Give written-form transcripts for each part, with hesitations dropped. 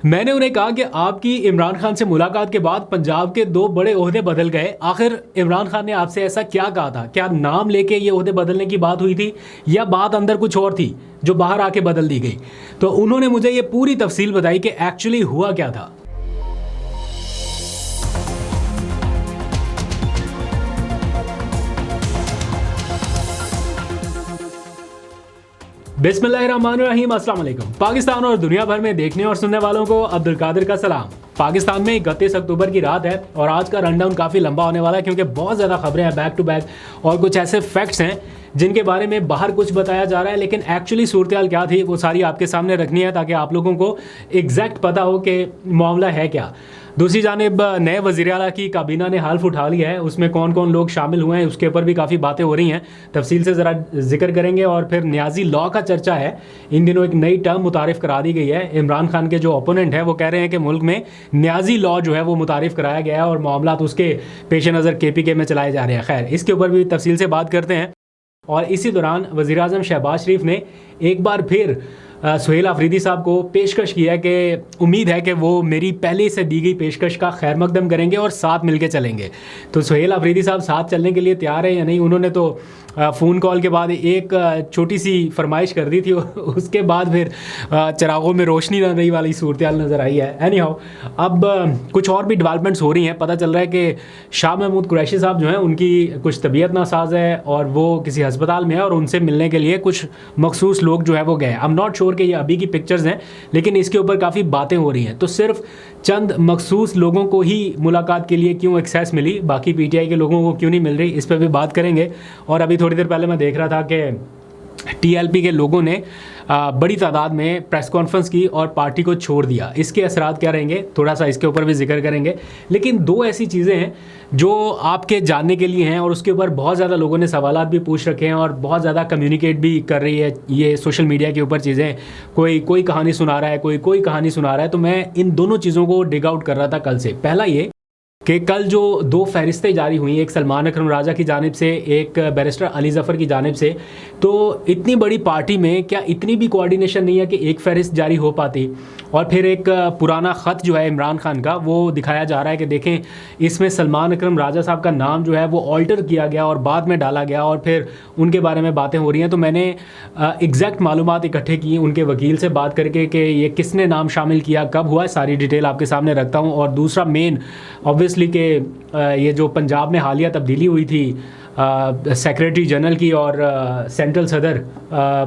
मैंने उन्हें कहा कि आपकी इमरान खान से मुलाकात के बाद पंजाब के दो बड़े ओहदे बदल गए। आखिर इमरान खान ने आपसे ऐसा क्या कहा था? क्या नाम लेके ये ओहदे बदलने की बात हुई थी या बात अंदर कुछ और थी जो बाहर आके बदल दी गई? तो उन्होंने मुझे ये पूरी तफसील बताई कि एक्चुअली हुआ क्या था। बिस्मिल्लाहिर्रहमानिर्रहीम, अस्सलाम वालेकुम। पाकिस्तान और दुनिया भर में देखने और सुनने वालों को अब्दुल कादिर का सलाम। पाकिस्तान में 31 अक्टूबर की रात है और आज का रनडाउन काफ़ी लंबा होने वाला है क्योंकि बहुत ज़्यादा खबरें हैं बैक टू बैक और कुछ ऐसे फैक्ट्स हैं जिनके बारे में बाहर कुछ बताया जा रहा है, लेकिन एक्चुअली सूरत हाल क्या थी वो सारी आपके सामने रखनी है ताकि आप लोगों को एग्जैक्ट पता हो कि मामला है क्या। दूसरी जानिब नए वज़ीर आला की काबीना ने हाल्फ उठा लिया है, उसमें कौन कौन लोग शामिल हुए हैं उसके ऊपर भी काफ़ी बातें हो रही हैं, तफसील से ज़रा जिक्र करेंगे। और फिर न्याजी लॉ का चर्चा है, इन दिनों एक नई टर्म मुतारिफ़ करा दी गई है। इमरान खान के जो ओपोनेंट है वो कह रहे हैं कि मुल्क में न्याजी लॉ जो है वो मुतारिफ़ कराया गया है और मामला तो उसके पेश नज़र KPK में चलाए जा रहे हैं। खैर, इसके ऊपर भी तफसील से बात करते हैं। और इसी दौरान वज़ीर आज़म शहबाज शरीफ ने एक बार फिर सुहेल आफरीदी साहब को पेशकश किया है कि उम्मीद है कि वो मेरी पहले से दी गई पेशकश का खैर मकदम करेंगे और साथ मिलके चलेंगे। तो सुहेल आफरीदी साहब साथ चलने के लिए तैयार है या नहीं? उन्होंने तो फ़ोन कॉल के बाद एक छोटी सी फरमाइश कर दी थी, उसके बाद फिर चिरागों में रोशनी न रही वाली सूरत हाल नज़र आई है। एनी हाउ, अब कुछ और भी डेवलपमेंट्स हो रही हैं। पता चल रहा है कि शाह महमूद कुरैशी साहब जो हैं उनकी कुछ तबीयत नासाज है और वो किसी अस्पताल में है और उनसे मिलने के लिए कुछ मखसूस लोग जो है वो गए। आई एम नॉट श्योर कि ये अभी की पिक्चर्स हैं, लेकिन इसके ऊपर काफ़ी बातें हो रही हैं। तो सिर्फ चंद मखसूस लोगों को ही मुलाकात के लिए क्यों एक्सेस मिली, बाकी PTI के लोगों को क्यों नहीं मिल रही, इस पर भी बात करेंगे। और अभी थोड़ी देर पहले मैं देख रहा था कि TLP के लोगों ने बड़ी तादाद में प्रेस कॉन्फ्रेंस की और पार्टी को छोड़ दिया। इसके असरात क्या रहेंगे, थोड़ा सा इसके ऊपर भी जिक्र करेंगे। लेकिन दो ऐसी चीज़ें हैं जो आपके जानने के लिए हैं और उसके ऊपर बहुत ज़्यादा लोगों ने सवालात भी पूछ रखे हैं और बहुत ज़्यादा कम्युनिकेट भी कर रही है ये सोशल मीडिया के ऊपर चीज़ें। कोई कहानी सुना रहा है, कोई कहानी सुना रहा है। तो मैं इन दोनों चीज़ों को डिग आउट कर रहा था कल से। पहला ये कि कल जो दो फहरिस्तें जारी हुई, एक सलमान अकरम राजा की जानिब से, एक बैरिस्टर अली ज़फ़र की जानिब से, तो इतनी बड़ी पार्टी में क्या इतनी भी कोऑर्डिनेशन नहीं है कि एक फहरिस्त जारी हो पाती? और फिर एक पुराना ख़त जो है इमरान खान का वो दिखाया जा रहा है कि देखें इसमें सलमान अकरम राजा साहब का नाम जो है वो ऑल्टर किया गया और बाद में डाला गया और फिर उनके बारे में बातें हो रही हैं। तो मैंने एग्जैक्ट मालूमात इकट्ठे की उनके वकील से बात करके कि ये किसने नाम शामिल किया, कब हुआ, सारी डिटेल आपके सामने रखता हूँ। और दूसरा मेन ऑब्वियसली कि ये जो पंजाब में हालिया तब्दीली हुई थी सेक्रेटरी जनरल की और सेंट्रल सदर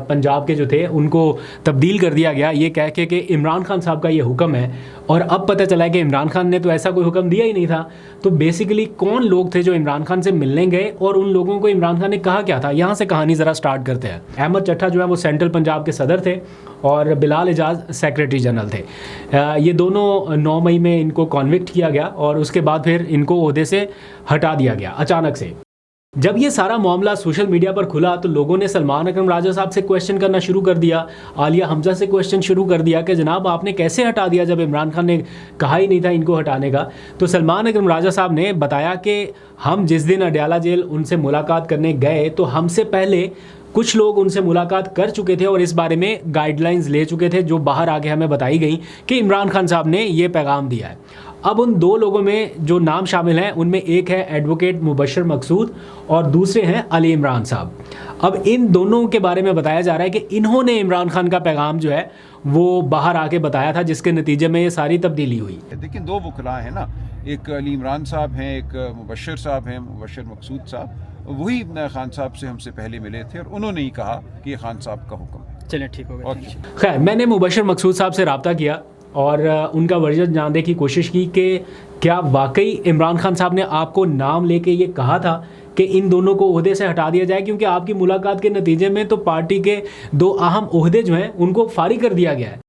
पंजाब के जो थे उनको तब्दील कर दिया गया, ये कह के कि इमरान खान साहब का ये हुक्म है। और अब पता चला है कि इमरान खान ने तो ऐसा कोई हुक्म दिया ही नहीं था। तो बेसिकली कौन लोग थे जो इमरान खान से मिलने गए और उन लोगों को इमरान खान ने कहा क्या था? यहाँ से कहानी ज़रा स्टार्ट करते हैं। अहमद चट्ठा जो है वो सेंट्रल पंजाब के सदर थे और बिलाल एजाज सेक्रेटरी जनरल थे। ये दोनों 9 मई में इनको कॉन्विक्ट किया गया और उसके बाद फिर इनको ओहदे से हटा दिया गया अचानक से। जब ये सारा मामला सोशल मीडिया पर खुला तो लोगों ने सलमान अकरम राजा साहब से क्वेश्चन करना शुरू कर दिया, आलिया हमजा से क्वेश्चन शुरू कर दिया कि जनाब आपने कैसे हटा दिया जब इमरान खान ने कहा ही नहीं था इनको हटाने का। तो सलमान अकरम राजा साहब ने बताया कि हम जिस दिन अडयाला जेल उनसे मुलाकात करने गए तो हमसे पहले कुछ लोग उनसे मुलाकात कर चुके थे और इस बारे में गाइडलाइंस ले चुके थे जो बाहर आके हमें बताई गई कि इमरान खान साहब ने ये पैगाम दिया है। अब उन दो लोगों में जो नाम शामिल हैं उनमें एक है एडवोकेट मुबशर मकसूद और दूसरे हैं अली इमरान साहब। अब इन दोनों के बारे में बताया जा रहा है कि इन्होंने इमरान खान का पैगाम जो है वो बाहर आके बताया था, जिसके नतीजे में ये सारी तब्दीली हुई। लेकिन दो वकला हैं ना, एक अली इमरान साहब हैं, एक मुबशर साहब हैं, मुबशर मकसूद साहब, वही खान साहब से हमसे पहले मिले थे और उन्होंने ही कहा कि ये खान साहब का हुक्म है। चलिए ठीक हो गया। खैर, मैंने मुबशर मकसूद साहब से रब्ता किया और उनका वर्जन जानने की कोशिश की कि क्या वाकई इमरान खान साहब ने आपको नाम लेके ये कहा था कि इन दोनों को ओहदे से हटा दिया जाए, क्योंकि आपकी मुलाकात के नतीजे में तो पार्टी के दो अहम ओहदे जो हैं उनको फारिग कर दिया गया है।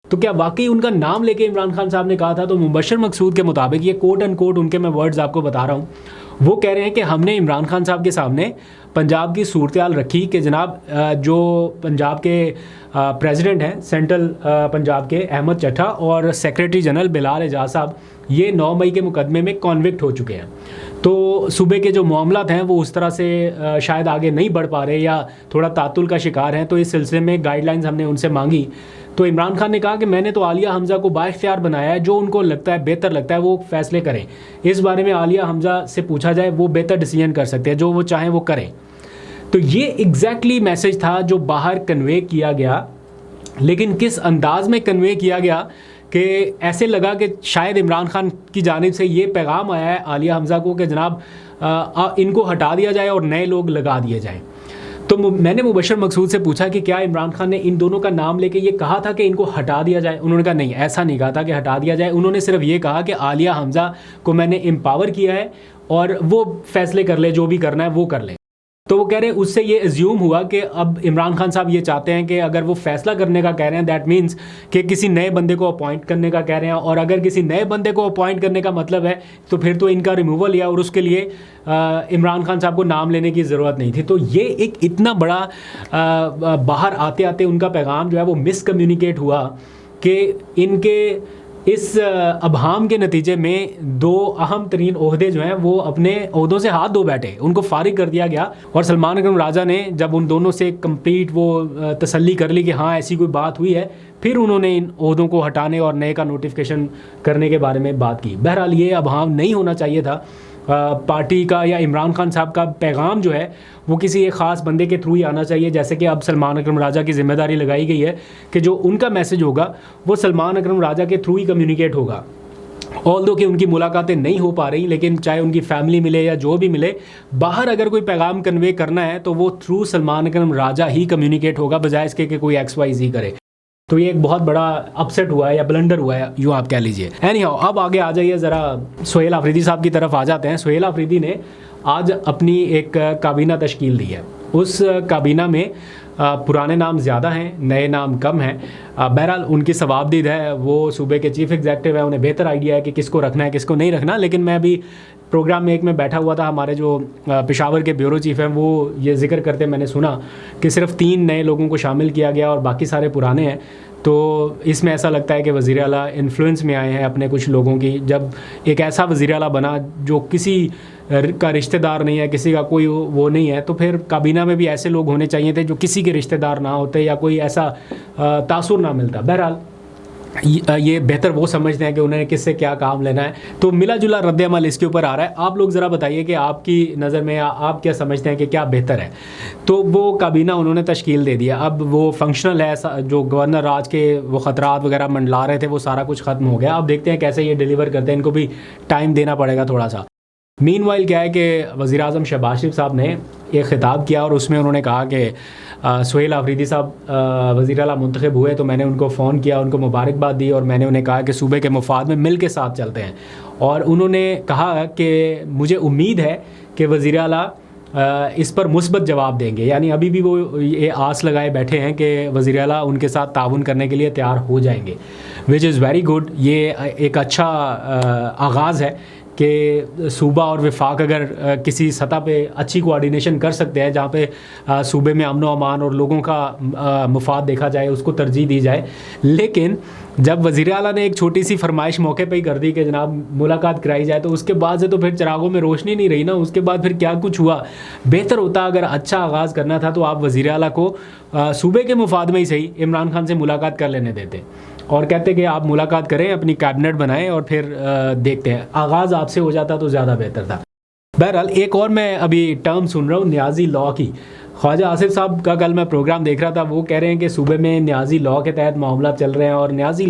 तो क्या वाकई उनका नाम लेके इमरान खान साहब ने कहा था? तो मुबशर मकसूद के मुताबिक, ये कोट एंड कोट उनके मैं वर्ड्स आपको बता रहा हूँ, वो कह रहे हैं कि हमने इमरान खान साहब के सामने पंजाब की सूरत हाल रखी कि जनाब जो पंजाब के प्रेसिडेंट हैं सेंट्रल पंजाब के अहमद चट्ठा और सेक्रेटरी जनरल बिलाल एजाज साहब ये 9 मई के मुकदमे में कॉन्विक्ट हो चुके हैं। तो सूबे के जो मामलात हैं वो उस तरह से शायद आगे नहीं बढ़ पा रहे या थोड़ा तातुल का शिकार हैं। तो इस सिलसिले में गाइडलाइंस हमने उनसे मांगी तो इमरान खान ने कहा कि मैंने तो आलिया हमज़ा को बाइख्तियार बनाया है, जो उनको लगता है बेहतर लगता है वो फैसले करें। इस बारे में आलिया हमज़ा से पूछा जाए, वो बेहतर डिसीजन कर सकते हैं, जो वो चाहें वो करें। तो ये एग्जैक्टली मैसेज था जो बाहर कन्वे किया गया, लेकिन किस अंदाज में कन्वे किया गया कि ऐसे लगा कि शायद इमरान खान की जानिब से ये पैगाम आया है आलिया हमज़ा को कि जनाब इनको हटा दिया जाए और नए लोग लगा दिए जाएं। तो मैंने मुबशर मकसूद से पूछा कि क्या इमरान खान ने इन दोनों का नाम लेके ये कहा था कि इनको हटा दिया जाए? उन्होंने कहा नहीं, ऐसा नहीं कहा था कि हटा दिया जाए। उन्होंने सिर्फ ये कहा कि आलिया हमज़ा को मैंने एम्पावर किया है और वो फैसले कर ले, जो भी करना है वो कर ले। तो वो कह रहे हैं उससे ये एज्यूम हुआ कि अब इमरान खान साहब ये चाहते हैं कि अगर वो फैसला करने का कह रहे हैं, दैट मीन्स कि किसी नए बंदे को अपॉइंट करने का कह रहे हैं, और अगर किसी नए बंदे को अपॉइंट करने का मतलब है तो फिर तो इनका रिमूवल या और उसके लिए इमरान खान साहब को नाम लेने की ज़रूरत नहीं थी। तो ये एक इतना बड़ा बाहर आते आते उनका पैगाम जो है वो मिसकम्युनिकेट हुआ कि इनके इस अबहाम के नतीजे में दो अहम तरीन ओहदे जो हैं वो अपने ओहदों से हाथ धो बैठे, उनको फारिग कर दिया गया। और सलमान अकरम राजा ने जब उन दोनों से कंप्लीट वो तसल्ली कर ली कि हाँ ऐसी कोई बात हुई है, फिर उन्होंने इन ओहदों को हटाने और नए का नोटिफिकेशन करने के बारे में बात की। बहरहाल ये अबहाम नहीं होना चाहिए था। पार्टी का या इमरान खान साहब का पैगाम जो है वो किसी एक ख़ास बंदे के थ्रू ही आना चाहिए, जैसे कि अब सलमान अकरम राजा की जिम्मेदारी लगाई गई है कि जो उनका मैसेज होगा वो सलमान अकरम राजा के थ्रू ही कम्युनिकेट होगा। ऑल्दो कि उनकी मुलाकातें नहीं हो पा रही, लेकिन चाहे उनकी फैमिली मिले या जो भी मिले, बाहर अगर कोई पैगाम कन्वे करना है तो वो थ्रू सलमान अकरम राजा ही कम्युनिकेट होगा, बजाय इसके कि कोई XYZ करे। तो ये एक बहुत बड़ा अपसेट हुआ है या ब्लंडर हुआ है, यूँ आप कह लीजिए। एनीहाउ, अब आगे आ जाइए, ज़रा सुहेल आफरीदी साहब की तरफ आ जाते हैं। सुहेल आफरीदी ने आज अपनी एक काबीना तश्कील दी है। उस काबीना में पुराने नाम ज़्यादा हैं, नए नाम कम हैं। बहरहाल उनकी सवाबदीद है, वो सूबे के चीफ़ एग्जेक्टिव है, उन्हें बेहतर आइडिया है कि किसको रखना है किसको नहीं रखना। लेकिन मैं अभी प्रोग्राम में एक में बैठा हुआ था, हमारे जो पेशावर के ब्यूरो चीफ़ हैं वो ये जिक्र करते मैंने सुना कि सिर्फ 3 नए लोगों को शामिल किया गया और बाकी सारे पुराने हैं। तो इसमें ऐसा लगता है कि वज़ीर आला इन्फ्लुएंस में आए हैं अपने कुछ लोगों की। जब एक ऐसा वज़ीर आला बना जो किसी का रिश्तेदार नहीं है, किसी का कोई वो नहीं है, तो फिर काबीना में भी ऐसे लोग होने चाहिए थे जो किसी के रिश्तेदार ना होते या कोई ऐसा तासुर ना मिलता। बहरहाल ये बेहतर वो समझते हैं कि उन्हें किससे क्या काम लेना है। तो मिला जुला रद्द-ए-अमल इसके ऊपर आ रहा है। आप लोग ज़रा बताइए कि आपकी नज़र में आप क्या समझते हैं कि क्या बेहतर है। तो वो काबीना उन्होंने तश्कील दे दिया, अब वो फंक्शनल है। जो गवर्नर राज के वो ख़तरात वगैरह मंडला रहे थे वो सारा कुछ ख़त्म हो गया। अब देखते हैं कैसे ये डिलीवर करते हैं, इनको भी टाइम देना पड़ेगा थोड़ा सा। मीनवाइल क्या है कि वज़ीर आज़म शहबाज शरीफ साहब ने एक ख़िताब किया और उसमें उन्होंने कहा कि सुहेल आफरीदी साहब वज़ीर आला मुंतखब हुए, तो मैंने उनको फ़ोन किया, उनको मुबारकबाद दी और मैंने उन्हें कहा कि सूबे के मफाद में मिल के साथ चलते हैं। और उन्होंने कहा कि मुझे उम्मीद है कि वज़ीर आला इस पर मुस्बत जवाब देंगे, यानी अभी भी वो ये आस लगाए बैठे हैं कि वज़ीर आला उनके साथ ताउन करने के लिए तैयार हो जाएंगे, विच इज़ वेरी गुड। ये एक अच्छा आगाज़ है कि सूबा और वफाक अगर किसी सतह पे अच्छी कोऑर्डिनेशन कर सकते हैं, जहाँ पे सूबे में अमन व अमान और लोगों का मुफाद देखा जाए, उसको तरजीह दी जाए। लेकिन जब वज़ीर आला ने एक छोटी सी फरमाइश मौके पे ही कर दी कि जनाब मुलाकात कराई जाए, तो उसके बाद से तो फिर चिरागों में रोशनी नहीं रही ना। उसके बाद फिर क्या कुछ हुआ। बेहतर होता अगर अच्छा आगाज़ करना था तो आप वज़ीर आला को सूबे के मुफाद में ही सही इमरान खान से मुलाकात कर लेने देते और कहते कि आप मुलाकात करें, अपनी कैबिनेट बनाएं और फिर देखते हैं। आगाज़ आपसे हो जाता तो ज़्यादा बेहतर था। बहरहाल एक और मैं अभी टर्म सुन रहा हूँ न्याजी लॉ की। ख्वाजा आसिफ साहब का कल मैं प्रोग्राम देख रहा था, वो कह रहे हैं कि सूबे में न्याजी लॉ के तहत मामला चल रहे हैं और न्याजी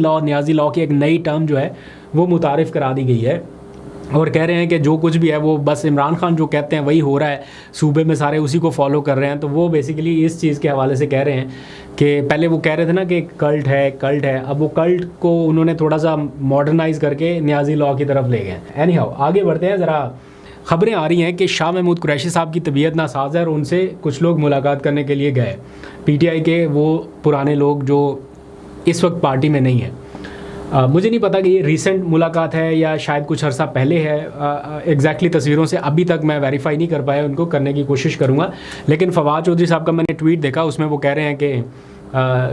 लॉ की एक नई टर्म जो है वो मुतारिफ़ करा दी गई है और कह रहे हैं कि जो कुछ भी है वो बस इमरान खान जो कहते हैं वही हो रहा है, सूबे में सारे उसी को फॉलो कर रहे हैं। तो वो बेसिकली इस चीज़ के हवाले से कह रहे हैं कि पहले वो कह रहे थे ना कि कल्ट है, अब वो कल्ट को उन्होंने थोड़ा सा मॉडर्नाइज़ करके न्याजी लॉ की तरफ ले गए। एनीहाउ आगे बढ़ते हैं। ज़रा ख़बरें आ रही हैं कि शाह महमूद कुरैशी साहब की तबीयत नासाज है और उनसे कुछ लोग मुलाकात करने के लिए गए, PTI के वो पुराने लोग जो इस वक्त पार्टी में नहीं हैं। मुझे नहीं पता कि ये रीसेंट मुलाकात है या शायद कुछ अर्सा पहले है। एग्जैक्टली तस्वीरों से अभी तक मैं वेरीफाई नहीं कर पाया, उनको करने की कोशिश करूँगा। लेकिन फवाद चौधरी साहब का मैंने ट्वीट देखा, उसमें वो कह रहे हैं कि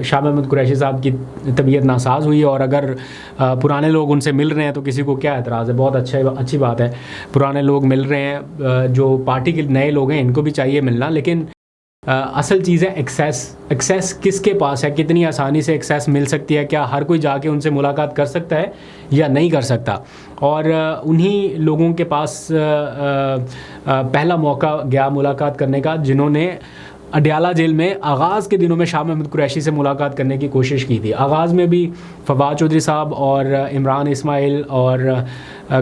शाह महमूद कुरैशी साहब की तबीयत नासाज हुई और अगर पुराने लोग उनसे मिल रहे हैं तो किसी को क्या एतराज़ है। बहुत अच्छी बात है, पुराने लोग मिल रहे हैं, जो पार्टी के नए लोग हैं इनको भी चाहिए मिलना। लेकिन असल चीज़ है एक्सेस किसके पास है, कितनी आसानी से एक्सेस मिल सकती है, क्या हर कोई जाके उनसे मुलाकात कर सकता है या नहीं कर सकता। और उन्हीं लोगों के पास पहला मौका गया मुलाकात करने का जिन्होंने अडयाला जेल में आगाज़ के दिनों में शाह महमूद कुरैशी से मुलाकात करने की कोशिश की थी। आगाज़ में भी फवाद चौधरी साहब और इमरान इस्माइल और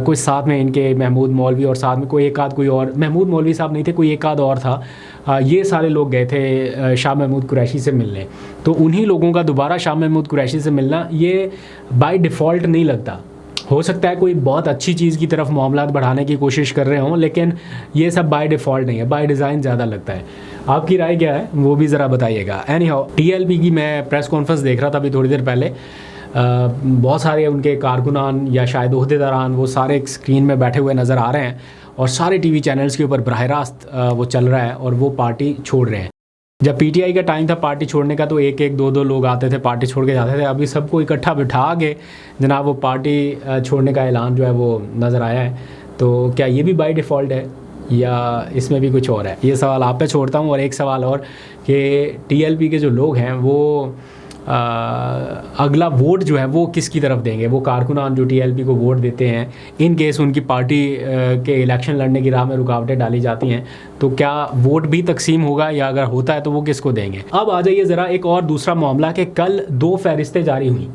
कोई साथ में इनके महमूद मौलवी और साथ में कोई एक आध कोई और, महमूद मौलवी साहब नहीं थे, कोई एक आध और था। ये सारे लोग गए थे शाह महमूद कुरैशी से मिलने। तो उन्हीं लोगों का दोबारा शाह महमूद कुरैशी से मिलना ये बाय डिफ़ॉल्ट नहीं लगता। हो सकता है कोई बहुत अच्छी चीज़ की तरफ मामलात बढ़ाने की कोशिश कर रहे हों, लेकिन ये सब बाय डिफ़ॉल्ट नहीं है, बाय डिज़ाइन ज़्यादा लगता है। आपकी राय क्या है वो भी ज़रा बताइएगा। एनी हाउ, टीएलपी की मैं प्रेस कॉन्फ्रेंस देख रहा था अभी थोड़ी देर पहले। बहुत सारे उनके कारकुनान या शायद ओहदेदारान वो सारे एक स्क्रीन में बैठे हुए नज़र आ रहे हैं और सारे टीवी चैनल्स के ऊपर बराह रास्त वो चल रहा है और वो पार्टी छोड़ रहे हैं। जब पीटीआई का टाइम था पार्टी छोड़ने का तो एक एक दो दो लोग आते थे, पार्टी छोड़ के जाते थे। अभी सबको इकट्ठा बिठा के जनाब वो पार्टी छोड़ने का ऐलान जो है वो नज़र आया है। तो क्या ये भी बाय डिफ़ॉल्ट है या इसमें भी कुछ और है? ये सवाल आप पे छोड़ता हूँ। और एक सवाल और कि टीएलपी के जो लोग हैं वो अगला वोट जो है वो किसकी तरफ देंगे? वो कारकुनान जो टीएलपी को वोट देते हैं, इन केस उनकी पार्टी के इलेक्शन लड़ने की राह में रुकावटें डाली जाती हैं, तो क्या वोट भी तकसीम होगा या अगर होता है तो वो किसको देंगे? अब आ जाइए ज़रा एक और दूसरा मामला कि कल 2 फहरिस्तें जारी हुई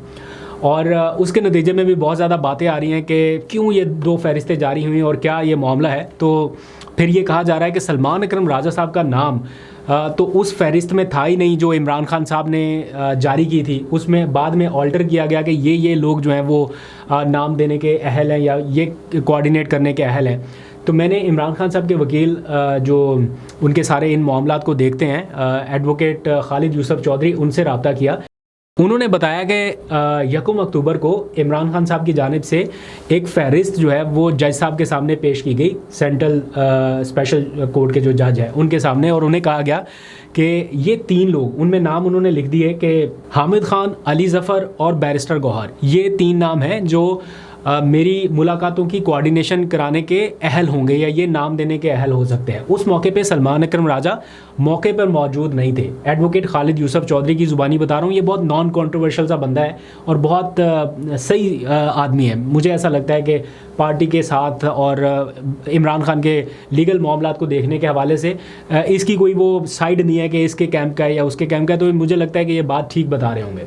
और उसके नतीजे में भी बहुत ज़्यादा बातें आ रही हैं कि क्यों ये 2 फहरिस्तें जारी हुई और क्या ये मामला है। तो फिर ये कहा जा रहा है कि सलमान अकरम राजा साहब का नाम तो उस फहरिस्त में था ही नहीं जो इमरान खान साहब ने जारी की थी। उसमें बाद में ऑल्टर किया गया कि ये लोग जो हैं वो नाम देने के अहल हैं या ये कोऑर्डिनेट करने के अहल हैं। तो मैंने इमरान खान साहब के वकील जो उनके सारे इन मामलात को देखते हैं, एडवोकेट खालिद यूसुफ चौधरी, उनसे रब्ता किया। उन्होंने बताया कि 1 अक्टूबर को इमरान खान साहब की जानिब से एक फहरिस्त जो है वो जज साहब के सामने पेश की गई, सेंट्रल स्पेशल कोर्ट के जो जज हैं उनके सामने, और उन्हें कहा गया कि ये 3 लोग, उनमें नाम उन्होंने लिख दिए कि हामिद खान, अली ज़फ़र और बैरिस्टर गौहर, ये 3 नाम हैं जो मेरी मुलाकातों की कोऑर्डिनेशन कराने के अहल होंगे या ये नाम देने के अहल हो सकते हैं। उस मौके पे सलमान अकरम राजा मौके पर मौजूद नहीं थे। एडवोकेट खालिद यूसुफ चौधरी की ज़ुबानी बता रहा हूँ, ये बहुत नॉन कंट्रोवर्शियल सा बंदा है और बहुत सही आदमी है। मुझे ऐसा लगता है कि पार्टी के साथ और इमरान खान के लीगल मामलात को देखने के हवाले से इसकी कोई वो साइड नहीं है कि इसके कैंप का है या उसके कैंप का है। तो मुझे लगता है कि ये बात ठीक बता रहे होंगे।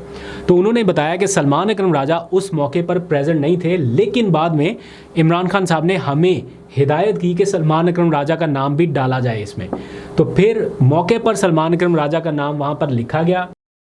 तो उन्होंने बताया कि सलमान अकरम राजा उस मौके पर प्रेजेंट नहीं थे, लेकिन बाद में इमरान खान साहब ने हमें हिदायत की कि सलमान अकरम राजा का नाम भी डाला जाए इसमें। तो फिर मौके पर सलमान अकरम राजा का नाम वहाँ पर लिखा गया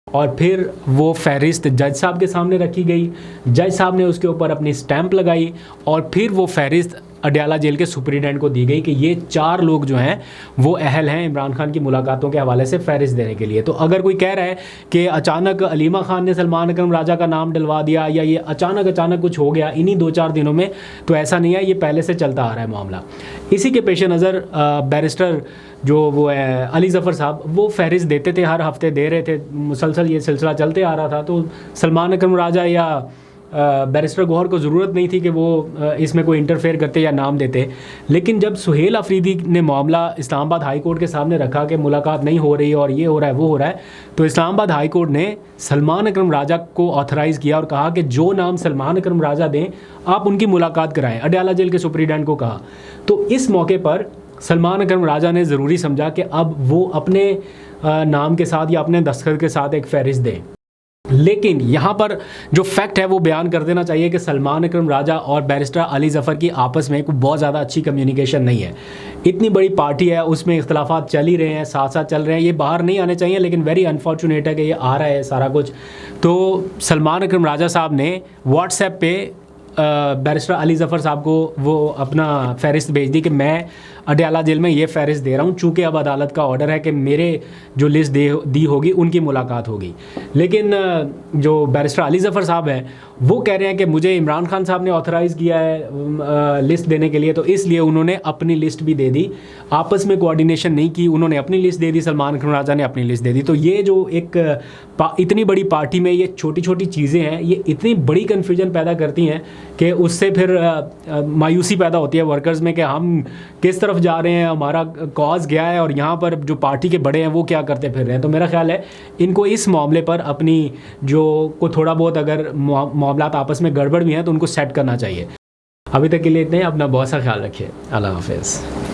और फिर वो फहरिस्त जज साहब के सामने रखी गई। जज साहब ने उसके ऊपर अपनी स्टैंप लगाई और फिर वो फहरिस्त अडयाला जेल के सुपरिटेंडेंट को दी गई कि ये 4 लोग जो हैं वो अहल हैं इमरान खान की मुलाकातों के हवाले से फहरिस्त देने के लिए। तो अगर कोई कह रहा है कि अचानक अलीमा खान ने सलमान अकरम राजा का नाम डलवा दिया या ये अचानक कुछ हो गया इन्हीं 2-4 दिनों में, तो ऐसा नहीं है, ये पहले से चलता आ रहा है मामला। इसी के पेश नज़र बैरिस्टर जो वो है अली ज़फ़र साहब, वो फहरिस्त देते थे, हर हफ्ते दे रहे थे, मुसलसल ये सिलसिला चलते आ रहा था। तो सलमान अकरम राजा या बैरिस्टर गौहर को ज़रूरत नहीं थी कि वो इसमें कोई इंटरफेयर करते या नाम देते। लेकिन जब सुहेल अफरीदी ने मामला इस्लामाबाद हाई कोर्ट के सामने रखा कि मुलाकात नहीं हो रही और ये हो रहा है वो हो रहा है, तो इस्लामाबाद हाई कोर्ट ने सलमान अकरम राजा को ऑथराइज़ किया और कहा कि जो नाम सलमान अकरम राजा दें आप उनकी मुलाकात कराएं। अडयाला जेल के सुपरिटेंडेंट को कहा। तो इस मौके पर सलमान अकरम राजा ने ज़रूरी समझा कि अब वो अपने नाम के साथ या अपने दस्तखत के साथ एक फहरिस्त दें। लेकिन यहाँ पर जो फैक्ट है वो बयान कर देना चाहिए कि सलमान अकरम राजा और बैरिस्टर अली ज़फ़र की आपस में कोई बहुत ज़्यादा अच्छी कम्युनिकेशन नहीं है। इतनी बड़ी पार्टी है, उसमें इख्तलाफात चल ही रहे हैं, साथ साथ चल रहे हैं, ये बाहर नहीं आने चाहिए, लेकिन वेरी अनफॉर्चुनेट है कि ये आ रहा है सारा कुछ। तो सलमान अकरम राजा साहब ने व्हाट्सएप पे बैरिस्टर अली ज़फ़र साहब को वो अपना फहरिस्त भेज दी कि मैं अडयाला जेल में ये फहरिस्त दे रहा हूँ, चूँकि अब अदालत का ऑर्डर है कि मेरे जो लिस्ट दी होगी उनकी मुलाकात होगी। लेकिन जो बैरिस्टर अली ज़फ़र साहब हैं वो कह रहे हैं कि मुझे इमरान खान साहब ने ऑथराइज़ किया है लिस्ट देने के लिए, तो इसलिए उन्होंने अपनी लिस्ट भी दे दी। आपस में कोऑर्डिनेशन नहीं की, उन्होंने अपनी लिस्ट दे दी, सलमान अकरम राजा ने अपनी लिस्ट दे दी। तो ये जो एक इतनी बड़ी पार्टी में ये छोटी छोटी चीज़ें हैं, ये इतनी बड़ी कन्फ्यूजन पैदा करती हैं कि उससे फिर मायूसी पैदा होती है वर्कर्स में कि हम किस तरफ जा रहे हैं, हमारा कॉज क्या है और यहाँ पर जो पार्टी के बड़े हैं वो क्या करते फिर रहे हैं। तो मेरा ख्याल है इनको इस मामले पर अपनी जो को थोड़ा बहुत अगर मामलात आपस में गड़बड़ भी हैं तो उनको सेट करना चाहिए। अभी तक के लिए इतने ही। अपना बहुत सा ख्याल रखिए। अल्लाह हाफिज़।